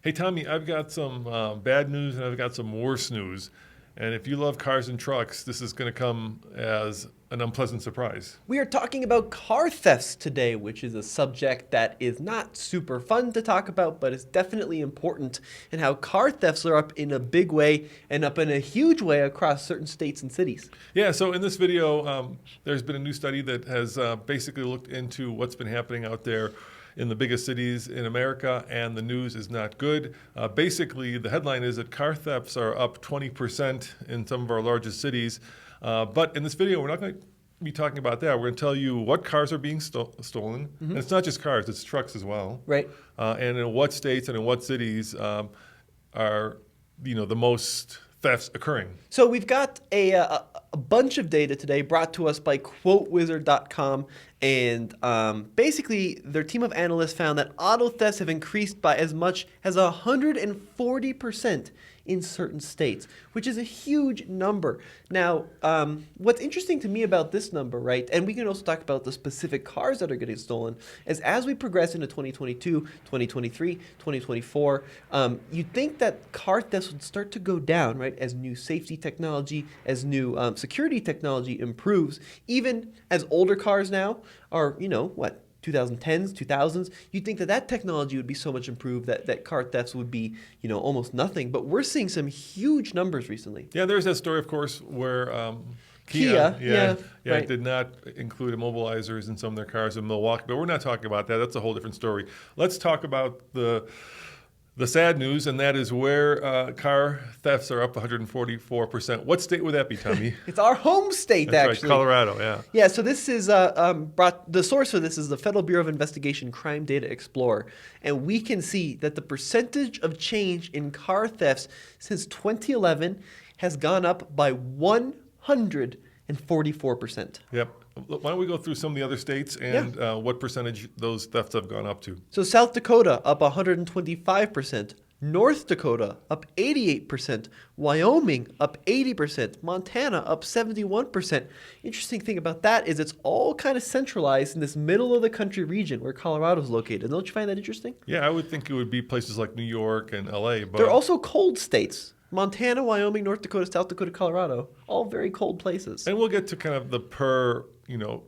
Hey, Tommy, I've got some bad news and I've got some worse news. And if you love cars and trucks, this is going to come as an unpleasant surprise. We are talking about car thefts today, which is a subject that is not super fun to talk about, but is definitely important, and how car thefts are up in a big way and up in a huge way across certain states and cities. Yeah, so in this video, there's been a new study that has basically looked into what's been happening out there in the biggest cities in America, and the news is not good. Basically, the headline is that car thefts are up 20% in some of our largest cities. But in this video, we're not going to be talking about that. We're going to tell you what cars are being stolen. And it's not just cars, it's trucks as well. Right. And in what states and in what cities are the most thefts occurring. So we've got a bunch of data today brought to us by QuoteWizard.com, and basically their team of analysts found that auto thefts have increased by as much as 140% in certain states, which is a huge number. Now, what's interesting to me about this number, right, and we can also talk about the specific cars that are getting stolen, is as we progress into 2022, 2023, 2024, you'd think that car thefts would start to go down, right, as new safety technology, as new security technology improves, even as older cars now are, 2010s, 2000s, you'd think that technology would be so much improved that car thefts would be, almost nothing. But we're seeing some huge numbers recently. Yeah, there's that story, of course, where Kia right. did not include immobilizers in some of their cars in Milwaukee. But we're not talking about that. That's a whole different story. Let's talk about the sad news, and that is where car thefts are up 144%. What state would that be, Tommy? It's our home state, That's actually. Right, Colorado, yeah. Yeah, so this is the source for this is the Federal Bureau of Investigation Crime Data Explorer, and we can see that the percentage of change in car thefts since 2011 has gone up by 144%. Yep. Why don't we go through some of the other states and what percentage those thefts have gone up to? So South Dakota up 125%, North Dakota up 88%, Wyoming up 80%, Montana up 71%. Interesting thing about that is it's all kind of centralized in this middle of the country region where Colorado is located. Don't you find that interesting? Yeah, I would think it would be places like New York and LA. But they're also cold states. Montana, Wyoming, North Dakota, South Dakota, Colorado, all very cold places. And we'll get to kind of the per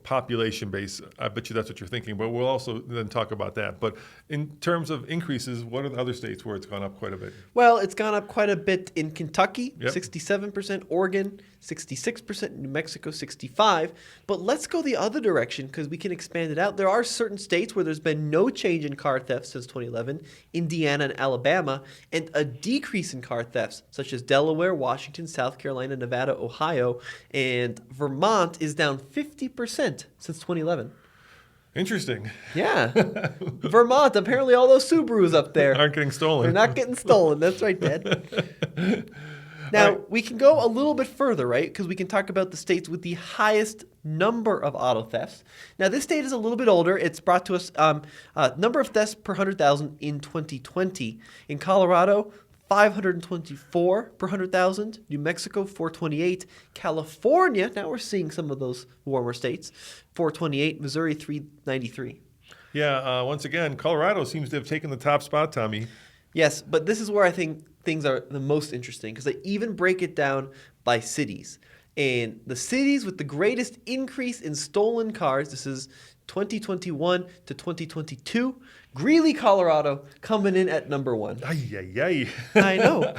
population base. I bet you that's what you're thinking, but we'll also then talk about that. But in terms of increases, what are the other states where it's gone up quite a bit? Well, it's gone up quite a bit in Kentucky, Yep. 67%, Oregon, 66%, New Mexico, 65%. But let's go the other direction because we can expand it out. There are certain states where there's been no change in car thefts since 2011, Indiana and Alabama, and a decrease in car thefts, such as Delaware, Washington, South Carolina, Nevada, Ohio, and Vermont is down 50% since 2011. Interesting. Yeah. Vermont, apparently all those Subarus up there Aren't getting stolen. they're not getting stolen. That's right, Dad. Now, we can go a little bit further, right? Because we can talk about the states with the highest number of auto thefts. Now, this state is a little bit older. It's brought to us number of thefts per 100,000 in 2020. In Colorado, 524 per 100,000. New Mexico, 428. California, now we're seeing some of those warmer states, 428. Missouri, 393. Yeah, once again, Colorado seems to have taken the top spot, Tommy. Yes, but this is where I think things are the most interesting because they even break it down by cities. And the cities with the greatest increase in stolen cars, this is 2021 to 2022, Greeley, Colorado, coming in at number one. Ay, ay, ay. I know.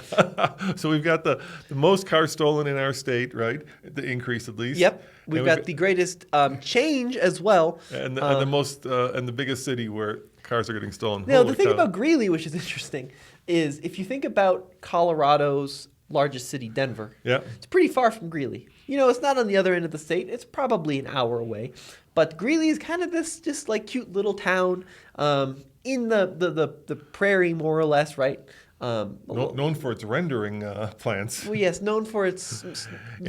So we've got the most cars stolen in our state, right? The increase at least. Yep. We've got the greatest change as well. And the most and the biggest city where cars are getting stolen. Now, Holy the thing cow. about Greeley, which is interesting, is if you think about Colorado's largest city, Denver, it's pretty far from Greeley. It's not on the other end of the state. It's probably an hour away. But Greeley is kind of this just like cute little town in the prairie, more or less, right? Known for its rendering plants. Well, yes, known for its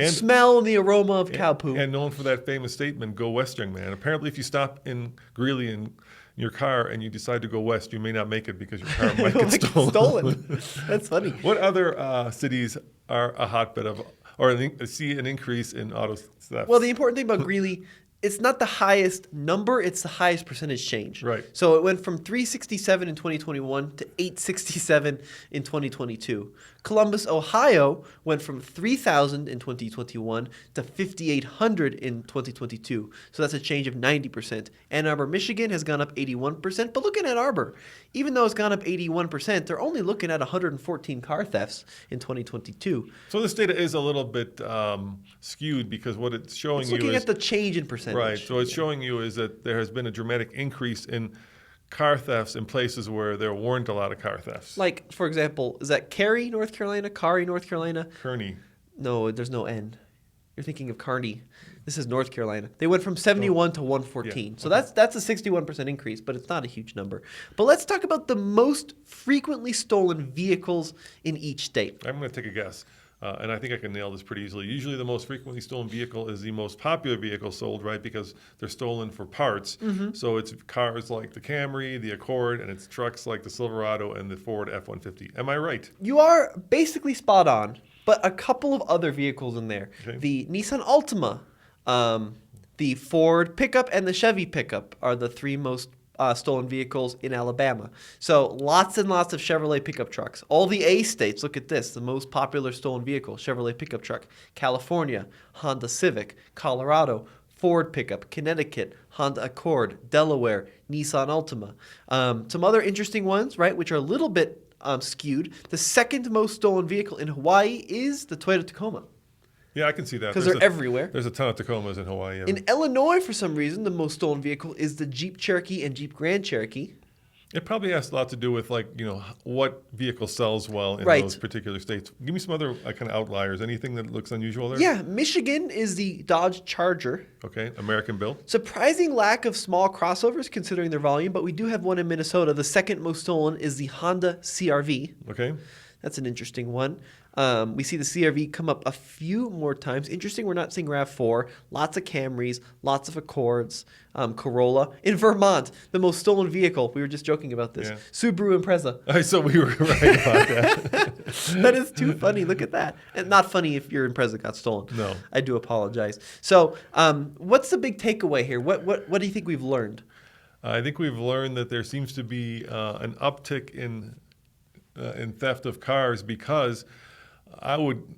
smell and the aroma of cow poop. And known for that famous statement, "Go west, young man." Apparently, if you stop in Greeley in your car and you decide to go west, you may not make it because your car might get stolen. That's funny. What other cities are a hotbed of, or see an increase in auto theft? Well, the important thing about Greeley it's not the highest number, it's the highest percentage change. Right. So it went from 367 in 2021 to 867 in 2022. Columbus, Ohio went from 3,000 in 2021 to 5,800 in 2022. So that's a change of 90%. Ann Arbor, Michigan has gone up 81%. But look at Ann Arbor. Even though it's gone up 81%, they're only looking at 114 car thefts in 2022. So this data is a little bit skewed because what it's showing It's you looking is at the change in percentage. right. So it's showing you is that there has been a dramatic increase in car thefts in places where there weren't a lot of car thefts. Like, for example, is that Cary, North Carolina? Cary, North Carolina? Kearney. No, there's no N. You're thinking of Kearney. This is North Carolina. They went from 71 to 114. Yeah. So that's a 61% increase, but it's not a huge number. But let's talk about the most frequently stolen vehicles in each state. I'm going to take a guess. And I think I can nail this pretty easily. Usually the most frequently stolen vehicle is the most popular vehicle sold, right? Because they're stolen for parts. Mm-hmm. So it's cars like the Camry, the Accord, and it's trucks like the Silverado and the Ford F-150. Am I right? You are basically spot on, but a couple of other vehicles in there. Okay. The Nissan Altima, the Ford pickup, and the Chevy pickup are the three most stolen vehicles in Alabama. So lots and lots of Chevrolet pickup trucks. All the A states, look at this, the most popular stolen vehicle, Chevrolet pickup truck. California, Honda Civic. Colorado, Ford pickup. Connecticut, Honda Accord. Delaware, Nissan Altima. Some other interesting ones, right, which are a little bit skewed. The second most stolen vehicle in Hawaii is the Toyota Tacoma. Yeah, I can see that. Because There's they're everywhere. There's a ton of Tacomas in Hawaii. Yeah. In Illinois, for some reason, the most stolen vehicle is the Jeep Cherokee and Jeep Grand Cherokee. It probably has a lot to do with what vehicle sells well in Right. those particular states. Give me some other kind of outliers. Anything that looks unusual there? Yeah, Michigan is the Dodge Charger. Okay, American built. Surprising lack of small crossovers considering their volume, but we do have one in Minnesota. The second most stolen is the Honda CRV. Okay. That's an interesting one. We see the CRV come up a few more times. Interesting, we're not seeing RAV4. Lots of Camrys, lots of Accords, Corolla. In Vermont, the most stolen vehicle, we were just joking about this, Yeah. Subaru Impreza. So we were right about that. That is too funny. Look at that. And not funny if your Impreza got stolen. No. I do apologize. So what's the big takeaway here? What do you think we've learned? I think we've learned that there seems to be an uptick in theft of cars because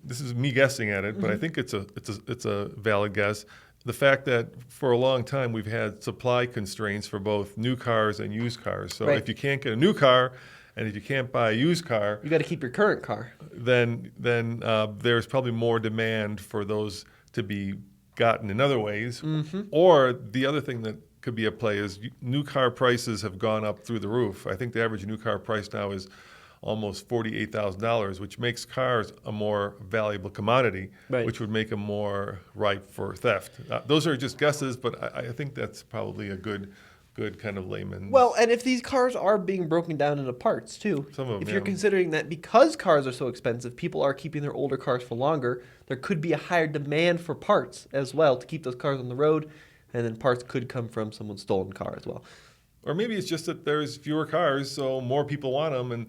this is me guessing at it, but I think it's a valid guess. The fact that for a long time we've had supply constraints for both new cars and used cars. So Right. if you can't get a new car and if you can't buy a used car, You got to keep your current car. then there's probably more demand for those to be gotten in other ways. Or the other thing that could be at play is new car prices have gone up through the roof. I think the average new car price now is almost $48,000, which makes cars a more valuable commodity, Right. which would make them more ripe for theft. Those are just guesses, but I think that's probably a good kind of layman. Well, and if these cars are being broken down into parts too, Some of them, if you're yeah. considering that because cars are so expensive, people are keeping their older cars for longer, there could be a higher demand for parts as well to keep those cars on the road, and then parts could come from someone's stolen car as well. Or maybe it's just that there's fewer cars, so more people want them, and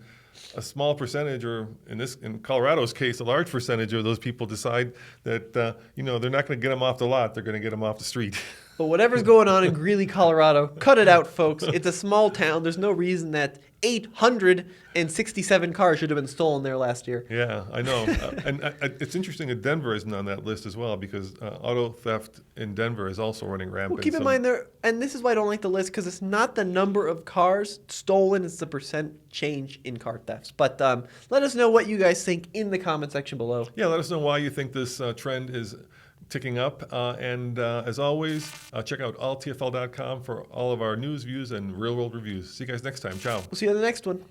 a small percentage, or in Colorado's case, a large percentage of those people decide that they're not going to get them off the lot; they're going to get them off the street. But whatever's going on in Greeley, Colorado, cut it out, folks. It's a small town. There's no reason that 867 cars should have been stolen there last year. Yeah, I know. And it's interesting that Denver isn't on that list as well because auto theft in Denver is also running rampant. Well, keep in mind there, and this is why I don't like the list, because it's not the number of cars stolen, it's the percent change in car thefts. But let us know what you guys think in the comment section below. Yeah, let us know why you think this trend is ticking up. And as always, check out alltfl.com for all of our news, views, and real-world reviews. See you guys next time. Ciao. We'll see you on the next one.